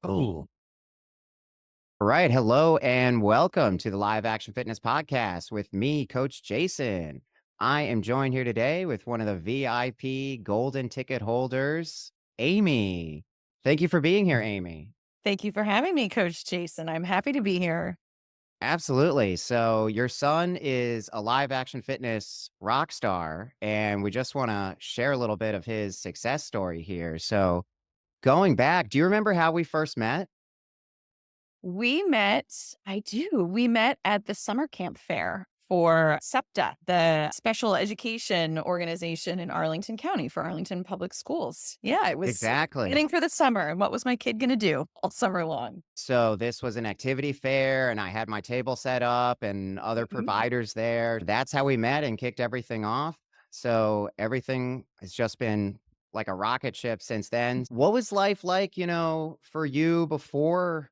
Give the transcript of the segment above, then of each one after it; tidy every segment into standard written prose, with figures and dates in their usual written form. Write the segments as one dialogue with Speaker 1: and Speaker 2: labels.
Speaker 1: Oh, all right. Hello and welcome to the Live Action Fitness Podcast with me, Coach Jason. I am joined here today with one of the VIP golden ticket holders, Amy. Thank you for being here, Amy.
Speaker 2: Thank you for having me, Coach Jason. I'm happy to be here.
Speaker 1: Absolutely. So, your son is a live action fitness rock star, and we just want to share a little bit of his success story here. So, going back, do you remember how we first met?
Speaker 2: We met at the summer camp fair for SEPTA, the special education organization in Arlington County for Arlington Public Schools. Yeah, it was
Speaker 1: Exactly.
Speaker 2: planning for the summer. And what was my kid going to do all summer long?
Speaker 1: So this was an activity fair, and I had my table set up and other
Speaker 2: Mhm.
Speaker 1: providers there. That's how we met and kicked everything off. So everything has just been like a rocket ship since then. What was life like, for you before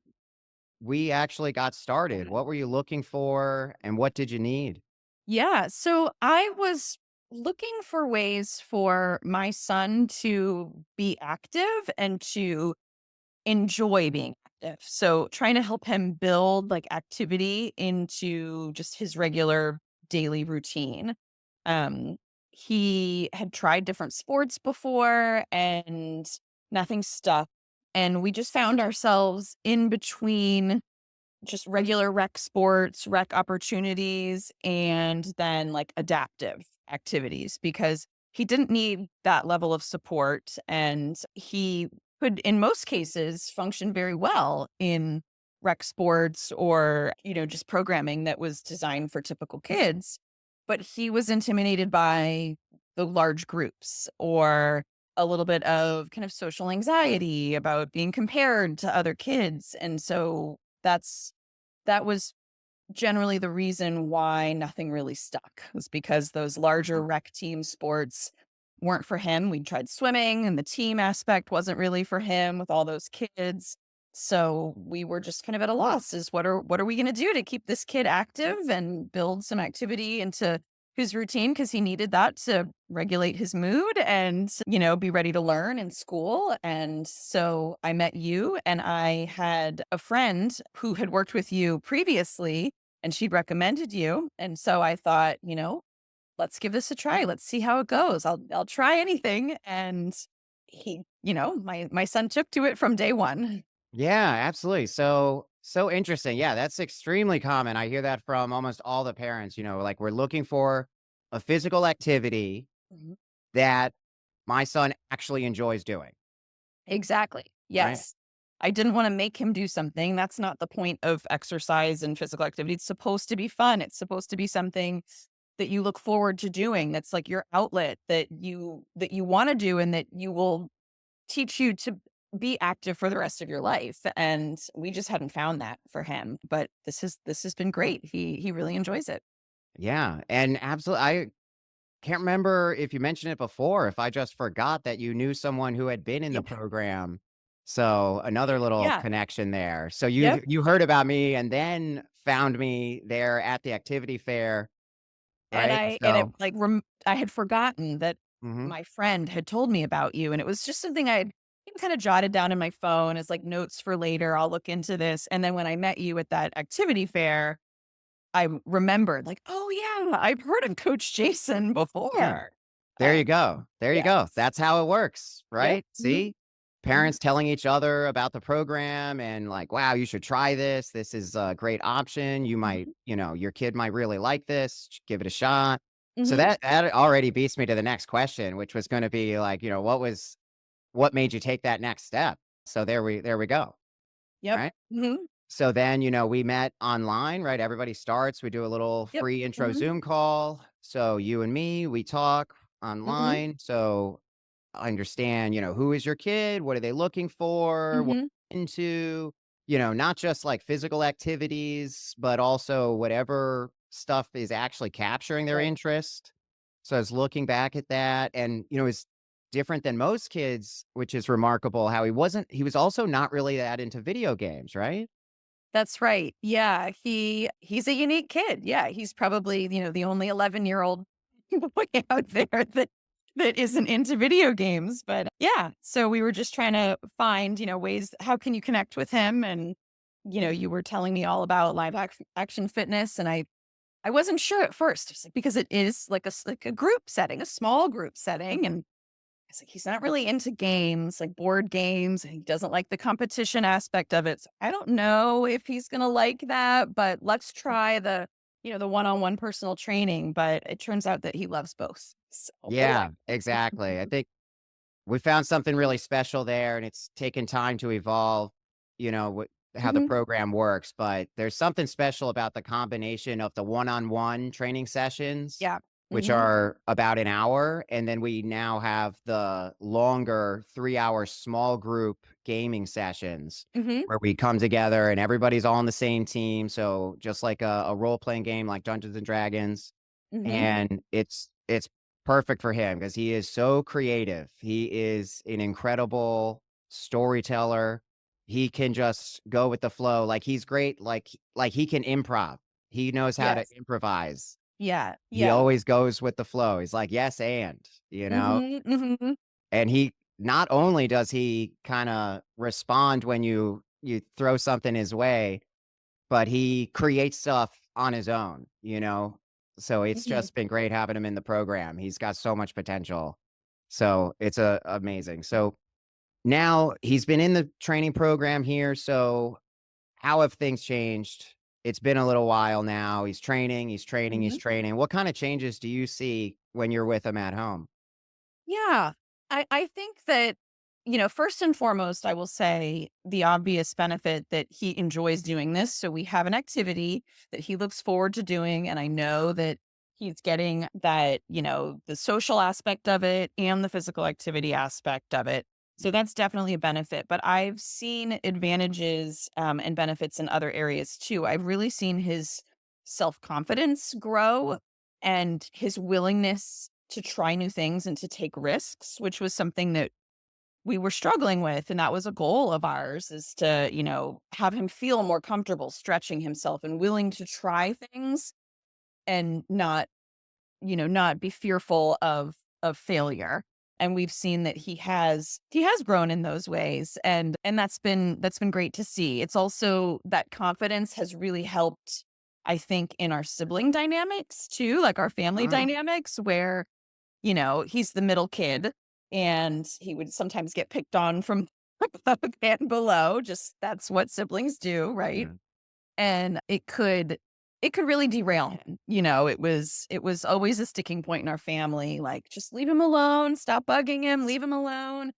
Speaker 1: we actually got started? What were you looking for and what did you need?
Speaker 2: Yeah, so I was looking for ways for my son to be active and to enjoy being active. So trying to help him build like activity into just his regular daily routine. Um he had tried different sports before and nothing stuck. And we just found ourselves in between just regular rec sports, rec opportunities, and then like adaptive activities because he didn't need that level of support. And he could, in most cases, function very well in rec sports or, just programming that was designed for typical kids. But he was intimidated by the large groups or a little bit of kind of social anxiety about being compared to other kids. And so that was generally the reason why nothing really stuck, was because those larger rec team sports weren't for him. We tried swimming and the team aspect wasn't really for him with all those kids. So we were just kind of at a loss is what are we going to do to keep this kid active and build some activity into his routine because he needed that to regulate his mood and be ready to learn in school. And so I met you, and I had a friend who had worked with you previously, and she'd recommended you. And so I thought, let's give this a try. Let's see how it goes. I'll try anything. And my son took to it from day one.
Speaker 1: Yeah, absolutely. So interesting. Yeah, that's extremely common. I hear that from almost all the parents, like we're looking for a physical activity
Speaker 2: Mhm.
Speaker 1: that my son actually enjoys doing,
Speaker 2: Exactly.
Speaker 1: right?
Speaker 2: Yes. I didn't want to make him do something. That's not the point of exercise and physical activity. It's supposed to be fun. It's supposed to be something that you look forward to doing. That's like your outlet that you want to do and that you will teach you to be active for the rest of your life. And we just hadn't found that for him. But this has been great. He really enjoys it.
Speaker 1: Yeah, and absolutely I can't remember if you mentioned it before, if I just forgot that you knew someone who had been in the
Speaker 2: Yep.
Speaker 1: program. So, another little
Speaker 2: Yeah.
Speaker 1: connection there. So you
Speaker 2: Yep.
Speaker 1: you heard about me and then found me there at the activity fair,
Speaker 2: And
Speaker 1: right?
Speaker 2: it
Speaker 1: So
Speaker 2: like I had forgotten that
Speaker 1: mhm.
Speaker 2: my friend had told me about you, and it was just something I had kind of jotted down in my phone as like notes for later. I'll look into this. And then when I met you at that activity fair, I remembered like, oh yeah, I've heard of Coach Jason
Speaker 1: Yeah.
Speaker 2: before.
Speaker 1: There you go. There you go.
Speaker 2: Yes.
Speaker 1: That's how it works,
Speaker 2: Yep.
Speaker 1: right?
Speaker 2: Mhm.
Speaker 1: See?
Speaker 2: Mhm.
Speaker 1: Parents telling each other about the program and like, "Wow, you should try this. This is a great option. You might,
Speaker 2: Mhm.
Speaker 1: your kid might really like this. Give it a shot." So
Speaker 2: Mhm.
Speaker 1: that already beats me to the next question, which was gonna be like, what made you take that next step? So there we go,
Speaker 2: Yep.
Speaker 1: right?
Speaker 2: Mhm.
Speaker 1: So then, we met online, right? Everybody starts, we do a little
Speaker 2: Yep.
Speaker 1: free intro
Speaker 2: Mhm.
Speaker 1: Zoom call. So you and me, we talk
Speaker 2: Mhm.
Speaker 1: online. So I understand, who is your kid? What are they looking for? What
Speaker 2: Mhm.
Speaker 1: into, not just like physical activities, but also whatever stuff is actually capturing their
Speaker 2: Right.
Speaker 1: interest. So I was looking back at that and, it's different than most kids, which is remarkable how he was also not really that into video games, right?
Speaker 2: That's right. Yeah, he's a unique kid. Yeah, he's probably, the only 11-year-old boy out there that that isn't into video games. But yeah, so we were just trying to find, ways how can you connect with him? And, you were telling me all about action fitness. And I wasn't sure at first just like, because it is like like a group setting, a small group setting. And I was like, he's not really into games, like board games. And he doesn't like the competition aspect of it. So I don't know if he's going to like that, but let's try the one-on-one personal training. But it turns out that he loves both. So
Speaker 1: Yeah, exactly. I think we found something really special there, and it's taken time to evolve, how the
Speaker 2: Mhm.
Speaker 1: program works. But there's something special about the combination of the one-on-one training sessions,
Speaker 2: Yeah.
Speaker 1: which
Speaker 2: Mhm.
Speaker 1: are about an hour. And then we now have the longer 3 hour small group gaming sessions
Speaker 2: Mhm.
Speaker 1: where we come together and everybody's all on the same team. So just like a role playing game like Dungeons and Dragons,
Speaker 2: Mhm.
Speaker 1: and it's perfect for him because he is so creative. He is an incredible storyteller. He can just go with the flow. Like he's great. Like he can improv. He knows how to
Speaker 2: Yes.
Speaker 1: improvise.
Speaker 2: Yeah.
Speaker 1: He
Speaker 2: Yeah.
Speaker 1: always goes with the flow. He's like, yes,
Speaker 2: Mhm. Mhm.
Speaker 1: and he not only does he kind of respond when you throw something his way, but he creates stuff on his own. So it's
Speaker 2: Mhm.
Speaker 1: just been great having him in the program. He's got so much potential. So it's amazing. So now he's been in the training program here. So how have things changed? It's been a little while now. He's training, he's training, he's
Speaker 2: Mhm.
Speaker 1: training. What kind of changes do you see when you're with him at home?
Speaker 2: Yeah. I think that, first and foremost, I will say the obvious benefit that he enjoys doing this. So we have an activity that he looks forward to doing. And I know that he's getting that, the social aspect of it and the physical activity aspect of it. So that's definitely a benefit. But I've seen advantages and benefits in other areas too. I've really seen his self confidence grow and his willingness to try new things and to take risks, which was something that we were struggling with. And that was a goal of ours is to, have him feel more comfortable stretching himself and willing to try things and not be fearful of failure. And we've seen that he has grown in those ways. And that's been great to see. It's also that confidence has really helped, I think, in our sibling dynamics too, like our family
Speaker 1: Oh,
Speaker 2: dynamics where he's the middle kid, and he would sometimes get picked on from above and below, just that's what siblings do, right?
Speaker 1: yeah.
Speaker 2: And it could really derail him, it was always a sticking point in our family, like, "Just leave him alone, stop bugging him, leave him alone."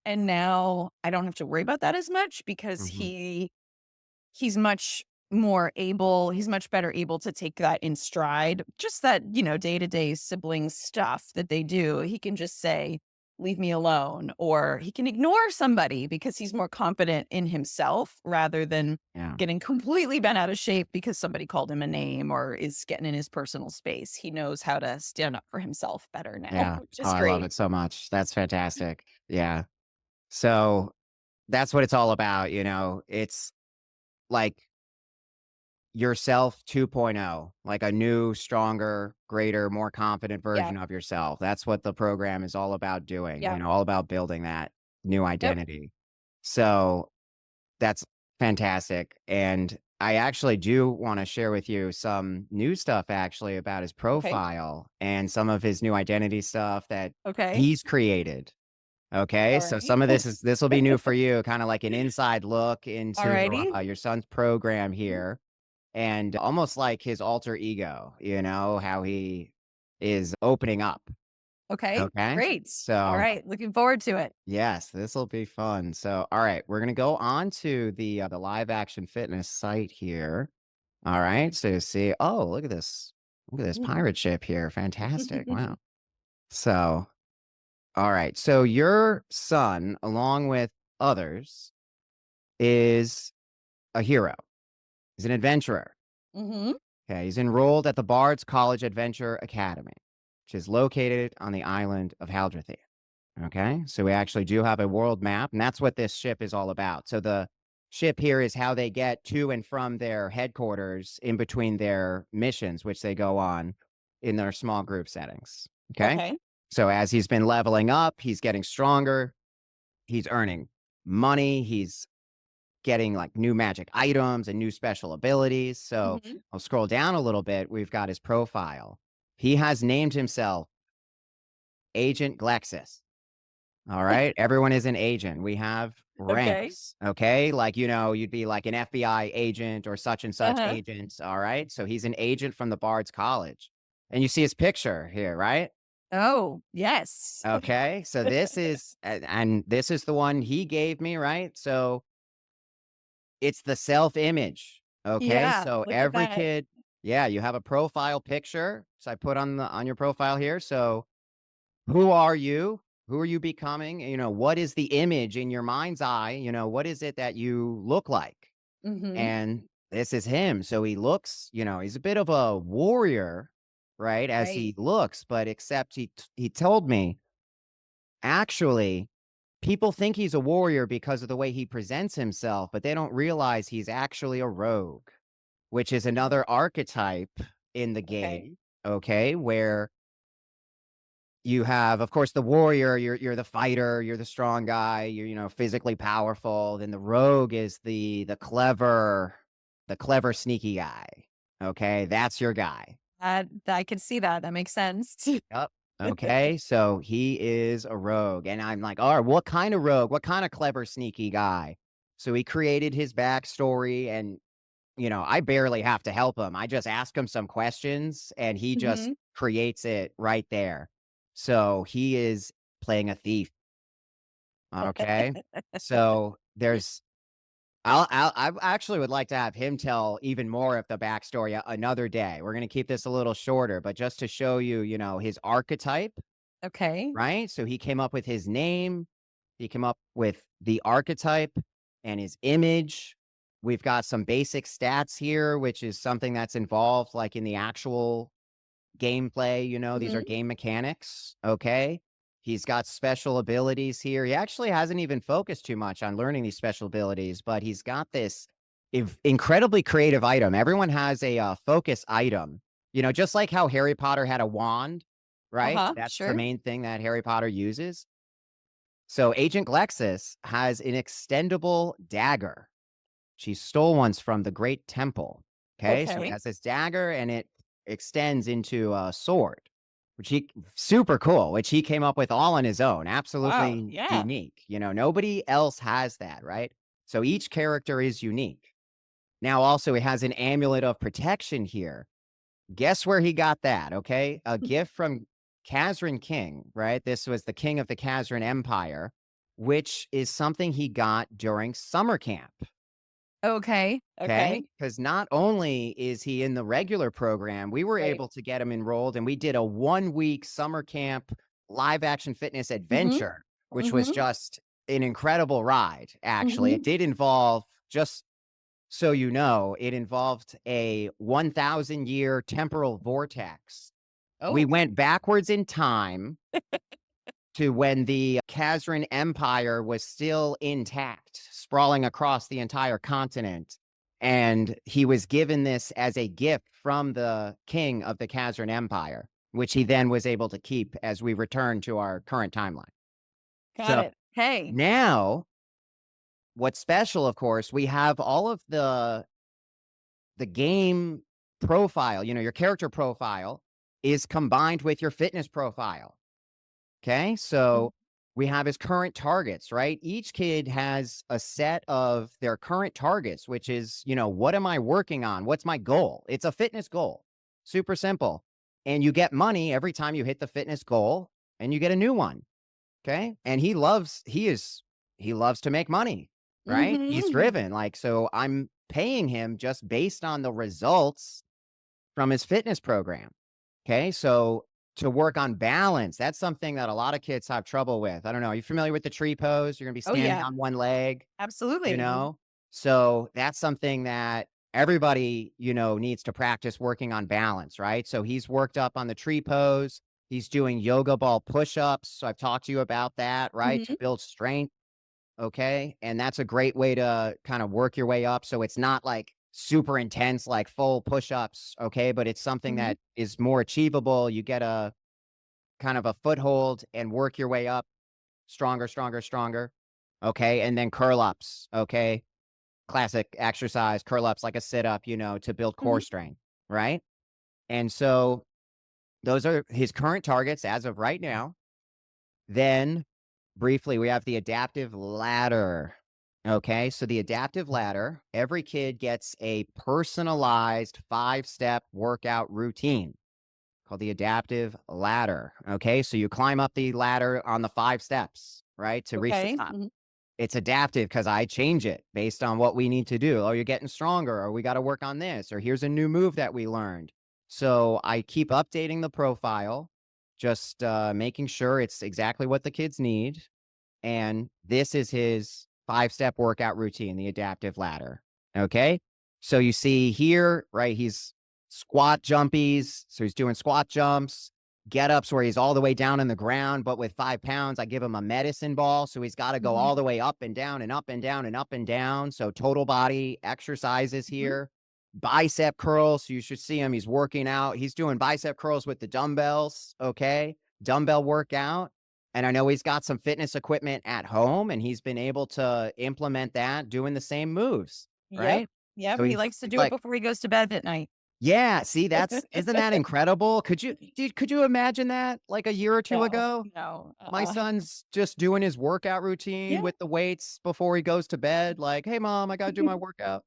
Speaker 2: And now I don't have to worry about that as much because
Speaker 1: Mhm.
Speaker 2: he's much better able to take that in stride. Just that, day-to-day sibling stuff that they do. He can just say, "Leave me alone," or he can ignore somebody because he's more confident in himself rather than
Speaker 1: Yeah.
Speaker 2: getting completely bent out of shape because somebody called him a name or is getting in his personal space. He knows how to stand up for himself better now,
Speaker 1: Yeah.
Speaker 2: which
Speaker 1: Oh,
Speaker 2: is
Speaker 1: I love
Speaker 2: great.
Speaker 1: it so much. That's fantastic. Yeah. So that's what it's all about. It's like yourself 2.0, like a new, stronger, greater, more confident
Speaker 2: Yeah.
Speaker 1: version of yourself. That's what the program is all about doing,
Speaker 2: Yeah.
Speaker 1: all about building that new
Speaker 2: Yep.
Speaker 1: identity. So that's fantastic. And I actually do want to share with you some new stuff actually about his
Speaker 2: Okay.
Speaker 1: profile and some of his new identity stuff that
Speaker 2: Okay.
Speaker 1: he's created. Okay, so
Speaker 2: Alright.
Speaker 1: some of this will be new for you, kinda like an inside look into,
Speaker 2: Alrighty.
Speaker 1: your son's program here, and almost like his alter ego, how he is opening up,
Speaker 2: Okay,
Speaker 1: okay?
Speaker 2: great.
Speaker 1: So,
Speaker 2: Alright, looking forward to it.
Speaker 1: yes, this'll be fun. So, alright, we're gonna go on to the live action fitness site here. Alright, so see oh, look at this. Look at this pirate ship here, fantastic, wow. So, alright, so your son, along with others is a hero. He's an adventurer.
Speaker 2: Mhm.
Speaker 1: Okay. He's enrolled at the Bard's College Adventure Academy, which is located on the island of Haldrethia. Okay. So we actually do have a world map, and that's what this ship is all about. So the ship here is how they get to and from their headquarters in between their missions, which they go on in their small group settings. Okay.
Speaker 2: Okay.
Speaker 1: So as he's been leveling up, he's getting stronger, he's earning money, he's getting like new magic items and new special abilities. So
Speaker 2: Mhm.
Speaker 1: I'll scroll down a little bit. We've got his profile. He has named himself Agent Glexus. All right. Everyone is an agent. We have
Speaker 2: Okay.
Speaker 1: ranks. Okay. Like, you'd be like an FBI agent or such and such
Speaker 2: Uh-huh.
Speaker 1: agent. All right. So he's an agent from the Bard's College. And you see his picture here, right?
Speaker 2: Oh, yes.
Speaker 1: Okay. So and this is the one he gave me, right? So it's the self image. Okay.
Speaker 2: Yeah,
Speaker 1: So
Speaker 2: look at
Speaker 1: every
Speaker 2: that.
Speaker 1: kid, yeah, you have a profile picture. So I put on your profile here. So who are you? Who are you becoming? What is the image in your mind's eye? What is it that you look like?
Speaker 2: Mhm.
Speaker 1: And this is him. So he looks, he's a bit of a warrior, right? As
Speaker 2: Right.
Speaker 1: he looks, but except he told me, actually, people think he's a warrior because of the way he presents himself, but they don't realize he's actually a rogue, which is another archetype in the
Speaker 2: Okay.
Speaker 1: game, okay? Where you have, of course, the warrior, you're the fighter, you're the strong guy, you're, physically powerful. Then the rogue is the clever, sneaky guy. Okay, that's your guy.
Speaker 2: I can see that. That makes sense.
Speaker 1: Yep. Okay, so he is a rogue. And I'm like, all right, what kind of rogue? What kind of clever, sneaky guy? So he created his backstory, and I barely have to help him. I just ask him some questions and he just
Speaker 2: Mhm.
Speaker 1: creates it right there. So he is playing a thief. Okay. So I actually would like to have him tell even more of the backstory another day. We're going to keep this a little shorter, but just to show you, his archetype,
Speaker 2: Okay.
Speaker 1: right? So he came up with his name, he came up with the archetype and his image. We've got some basic stats here, which is something that's involved like in the actual gameplay, these are
Speaker 2: Mhm.
Speaker 1: game mechanics, okay? He's got special abilities here. He actually hasn't even focused too much on learning these special abilities, but he's got this incredibly creative item. Everyone has a focus item, just like how Harry Potter had a wand, right?
Speaker 2: Uh-huh.
Speaker 1: That's the
Speaker 2: Sure.
Speaker 1: main thing that Harry Potter uses. So Agent Glexus has an extendable dagger. She stole ones from the Great Temple. Okay, so he
Speaker 2: Okay.
Speaker 1: has this dagger and it extends into a sword, which he super cool, which he came up with all on his own.
Speaker 2: Wow.
Speaker 1: Absolutely
Speaker 2: Yeah.
Speaker 1: unique. Nobody else has that, right? So each character is unique. Now, also, he has an amulet of protection here. Guess where he got that? Okay, a gift from Kazran King, right? This was the king of the Kazran Empire, which is something he got during summer camp.
Speaker 2: Okay.
Speaker 1: Okay,
Speaker 2: Okay.
Speaker 1: because not only is he in the regular program, we were
Speaker 2: Right.
Speaker 1: able to get him enrolled, and we did a 1-week summer camp live action fitness
Speaker 2: Mhm.
Speaker 1: adventure, which was
Speaker 2: Mhm.
Speaker 1: just an incredible ride, actually. It
Speaker 2: Mhm.
Speaker 1: did involve, just so you know, it involved a 1,000-year temporal vortex. We
Speaker 2: Oh,
Speaker 1: went backwards in time to when the Kazran Empire was still intact, sprawling across the entire continent. And he was given this as a gift from the king of the Kazran Empire, which he then was able to keep as we return to our current timeline.
Speaker 2: got
Speaker 1: So
Speaker 2: it. Hey.
Speaker 1: now, what's special, of course, we have all of the game profile, your character profile is combined with your fitness profile. Okay.
Speaker 2: Mhm.
Speaker 1: So we have his current targets, right? Each kid has a set of their current targets, which is, what am I working on? What's my goal? It's a fitness goal. Super simple. And you get money every time you hit the fitness goal and you get a new one. Okay. And he loves to make money, right? He's
Speaker 2: Mhm.
Speaker 1: driven. Like, so I'm paying him just based on the results from his fitness program. Okay, so to work on balance, that's something that a lot of kids have trouble with. I don't know. Are you familiar with the tree pose? You're going to be
Speaker 2: Oh,
Speaker 1: standing
Speaker 2: yeah.
Speaker 1: on one leg, you
Speaker 2: Absolutely.
Speaker 1: know? So that's something that everybody, needs to practice working on balance, right? So he's worked up on the tree pose. He's doing yoga ball push ups. So I've talked to you about that, right? To
Speaker 2: Mhm.
Speaker 1: build strength. Okay. And that's a great way to kind of work your way up. So it's not like super intense, like full push ups. Okay. But it's something
Speaker 2: Mhm.
Speaker 1: that is more achievable. You get kind of a foothold and work your way up, stronger, stronger, stronger. Okay. And then curl ups. Okay. Classic exercise, curl ups like a sit up, to build core
Speaker 2: Mhm.
Speaker 1: strength. Right. And so those are his current targets as of right now. Then briefly, we have the adaptive ladder. Okay. So the adaptive ladder, every kid gets a personalized 5-step workout routine called the adaptive ladder. Okay. So you climb up the ladder on the 5 steps, right, to reach the
Speaker 2: Okay.
Speaker 1: top.
Speaker 2: Mhm.
Speaker 1: It's adaptive because I change it based on what we need to do. Oh, you're getting stronger, or we got to work on this, or here's a new move that we learned. So I keep updating the profile, just making sure it's exactly what the kids need. And this is his 5-step workout routine, the adaptive ladder. Okay. So you see here, right? He's squat jumpies. So he's doing squat jumps, get ups where he's all the way down in the ground, but with 5 pounds, I give him a medicine ball. So he's got to go
Speaker 2: Mhm.
Speaker 1: all the way up and down and up and down and up and down. So total body exercises
Speaker 2: Mhm.
Speaker 1: here. Bicep curls. So you should see him. He's working out. He's doing bicep curls with the dumbbells. Okay. Dumbbell workout. And I know he's got some fitness equipment at home, and he's been able to implement that doing the same moves,
Speaker 2: Yep.
Speaker 1: right?
Speaker 2: Yep.
Speaker 1: So
Speaker 2: He
Speaker 1: he's
Speaker 2: likes to
Speaker 1: he's
Speaker 2: do it
Speaker 1: like,
Speaker 2: before he goes to bed at night.
Speaker 1: "Yeah, see, that's isn't that incredible? Could you imagine that, like, a year or 2
Speaker 2: No,
Speaker 1: ago?
Speaker 2: no,
Speaker 1: My son's just doing his workout routine
Speaker 2: Yeah.
Speaker 1: with the weights before he goes to bed, like, "Hey, mom, I gotta do my workout."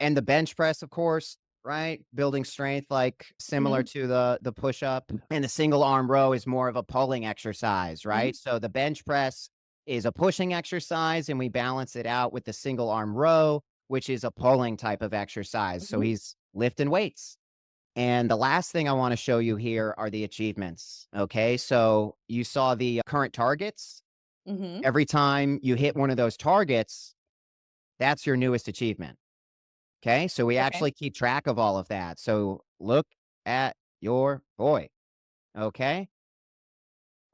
Speaker 1: And the bench press, of course, right? Building strength, like similar
Speaker 2: Mhm,
Speaker 1: to the push up. And the single arm row is more of a pulling exercise,
Speaker 2: mhm,
Speaker 1: right? So the bench press is a pushing exercise, and we balance it out with the single arm row, which is a pulling type of exercise. So
Speaker 2: mhm,
Speaker 1: he's lifting weights. And the last thing I want to show you here are the achievements. Okay. So you saw the current targets.
Speaker 2: mhm.
Speaker 1: Every time you hit one of those targets, that's your newest achievement. Okay, so we
Speaker 2: Okay.
Speaker 1: actually keep track of all of that. So look at your boy. Okay.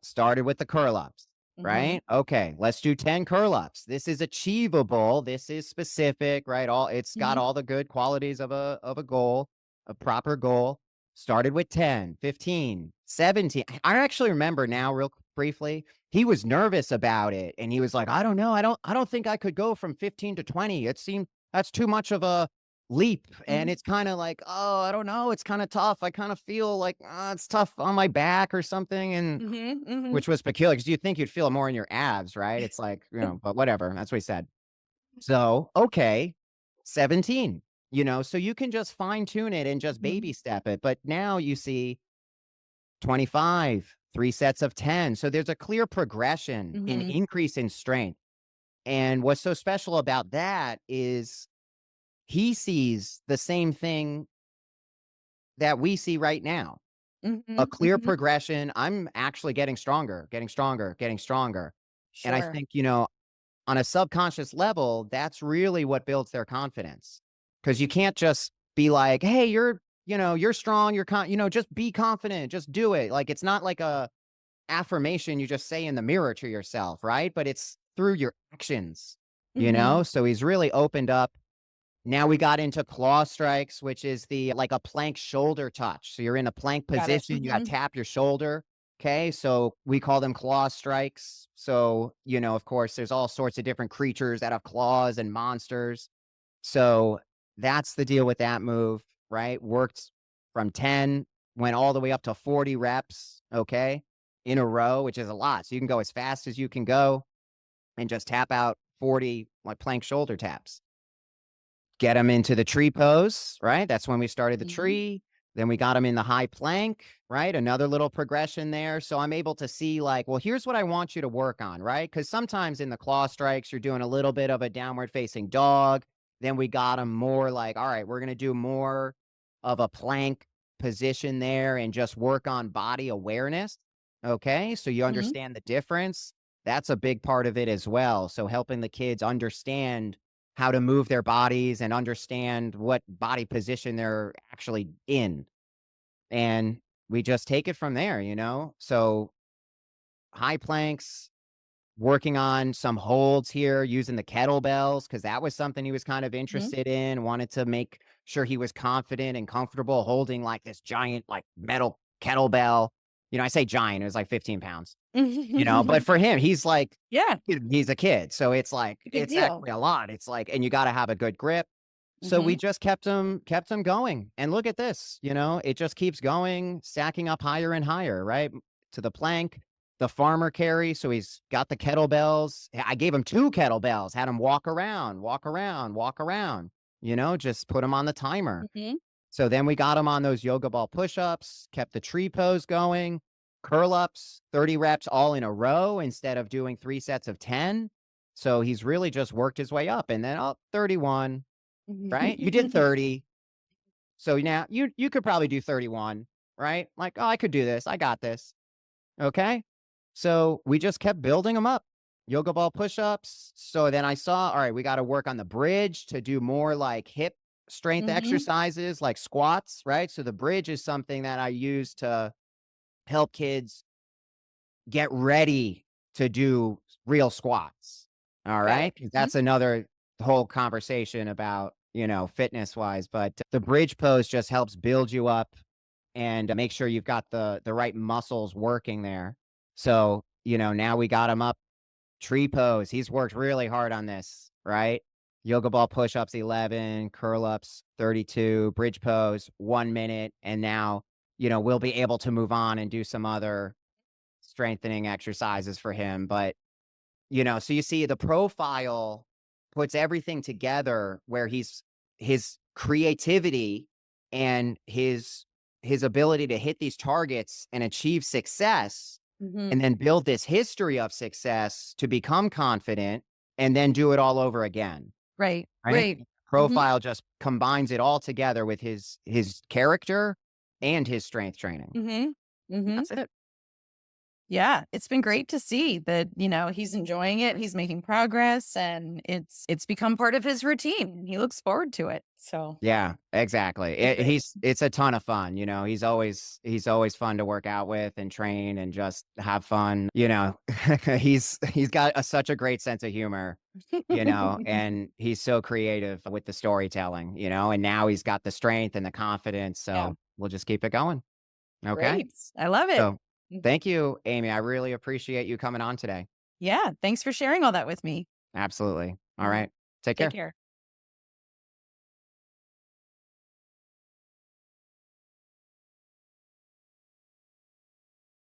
Speaker 1: Started with the curl ups,
Speaker 2: Mhm,
Speaker 1: right? Okay, let's do 10 curl ups. This is achievable. This is specific, right? It's got
Speaker 2: mhm,
Speaker 1: all the good qualities of a goal, a proper goal. Started with 10, 15, 17. I actually remember now real briefly. He was nervous about it, and he was like, "I don't know. I don't think I could go from 15 to 20. It seemed that's too much of a leap." And
Speaker 2: mhm,
Speaker 1: it's kind of like, "Oh, I don't know. It's kind of tough. I kind of feel like it's tough on my back or something." And
Speaker 2: mhm, mhm.
Speaker 1: which was peculiar because 'cause you'd think you'd feel it more in your abs, right? It's like, but whatever, that's what he said. So, okay, 17, so you can just fine tune it and just
Speaker 2: Mhm,
Speaker 1: baby step it, but now you see 25, 3 sets of 10, so there's a clear progression in
Speaker 2: mhm,
Speaker 1: increase in strength, and what's so special about that is he sees the same thing that we see right now, a
Speaker 2: mhm,
Speaker 1: clear
Speaker 2: mhm.
Speaker 1: progression. I'm actually getting stronger, getting stronger, getting stronger, and I
Speaker 2: Sure.
Speaker 1: think, on a subconscious level, that's really what builds their confidence. Because you can't just be like, "Hey, you're strong, just be confident, just do it." Like, it's not like a affirmation you just say in the mirror to yourself, right? But it's through your actions,
Speaker 2: Mhm.
Speaker 1: So he's really opened up. Now we got into claw strikes, which is like a plank shoulder touch. So you're in a plank
Speaker 2: Got it.
Speaker 1: position, you gotta
Speaker 2: Mhm,
Speaker 1: tap your shoulder. Okay. So we call them claw strikes. So, of course, there's all sorts of different creatures that have claws and monsters. So that's the deal with that move, right? Worked from 10, went all the way up to 40 reps, okay, in a row, which is a lot. So you can go as fast as you can go and just tap out 40 like plank shoulder taps. Get them into the tree pose, right? That's when we started the
Speaker 2: mhm,
Speaker 1: tree. Then we got them in the high plank, right? Another little progression there. So I'm able to see, like, well, here's what I want you to work on, right? Because sometimes in the claw strikes, you're doing a little bit of a downward facing dog. Then we got them more like, all right, we're going to do more of a plank position there and just work on body awareness. Okay. So you
Speaker 2: mhm,
Speaker 1: understand the difference. That's a big part of it as well. So helping the kids understand how to move their bodies and understand what body position they're actually in. And we just take it from there. So high planks, working on some holds here using the kettlebells, because that was something he was kind of
Speaker 2: mhm,
Speaker 1: interested in, wanted to make sure he was confident and comfortable holding like this giant, like metal kettlebell, I say giant, it was like 15 pounds, but for him, he's like,
Speaker 2: Yeah,
Speaker 1: he's a kid. So it's like,
Speaker 2: big
Speaker 1: it's
Speaker 2: deal.
Speaker 1: actually a lot. It's like, and you got to have a good grip. So we
Speaker 2: Mhm,
Speaker 1: just kept him going. And look at this, it just keeps going, stacking up higher and higher, right? To the plank, the farmer carry. So he's got the kettlebells. I gave him 2 kettlebells, had him walk around, walk around, walk around, just put him on the timer.
Speaker 2: mhm,
Speaker 1: So then we got him on those yoga ball push-ups, kept the tree pose going, curl ups, 30 reps all in a row instead of doing 3 sets of 10. So he's really just worked his way up and then, oh, 31, right? You did
Speaker 2: mhm.
Speaker 1: 30. So now you could probably do 31, right? Like, "Oh, I could do this. I got this." Okay? So we just kept building them up. Yoga ball push-ups. So then I saw, all right, we gotta work on the bridge to do more like hip strength
Speaker 2: Mhm,
Speaker 1: exercises like squats, right? So the bridge is something that I use to help kids get ready to do real squats. All
Speaker 2: got it.
Speaker 1: right. 'Cause
Speaker 2: Mhm,
Speaker 1: that's another whole conversation about, fitness wise, but the bridge pose just helps build you up and make sure you've got the right muscles working there. So, now we got him up tree pose. He's worked really hard on this, right? Yoga ball push-ups 11, curl ups 32, bridge pose 1 minute, and now, we'll be able to move on and do some other strengthening exercises for him, but, so you see the profile puts everything together where his creativity and his ability to hit these targets and achieve success,
Speaker 2: mhm.
Speaker 1: and then build this history of success to become confident and then do it all over again,
Speaker 2: Right,
Speaker 1: right?
Speaker 2: right. Mhm,
Speaker 1: Profile just combines it all together with his character and his strength training.
Speaker 2: mhm, mhm.
Speaker 1: That's it.
Speaker 2: Yeah, it's been great to see that, he's enjoying it, he's making progress, and it's become part of his routine. He looks forward to it, so
Speaker 1: Yeah, exactly.
Speaker 2: it's great.
Speaker 1: It's a ton of fun, he's always fun to work out with and train and just have fun, He's got such a great sense of humor, and he's so creative with the storytelling, and now he's got the strength and the confidence,
Speaker 2: Yeah,
Speaker 1: so we'll just keep it going. Okay?
Speaker 2: great. I love it.
Speaker 1: So, thank you, Amy. I really appreciate you coming on today.
Speaker 2: Yeah, thanks for sharing all that with me.
Speaker 1: Absolutely. All
Speaker 2: Mhm.
Speaker 1: right. Take
Speaker 2: Take
Speaker 1: care.
Speaker 2: care.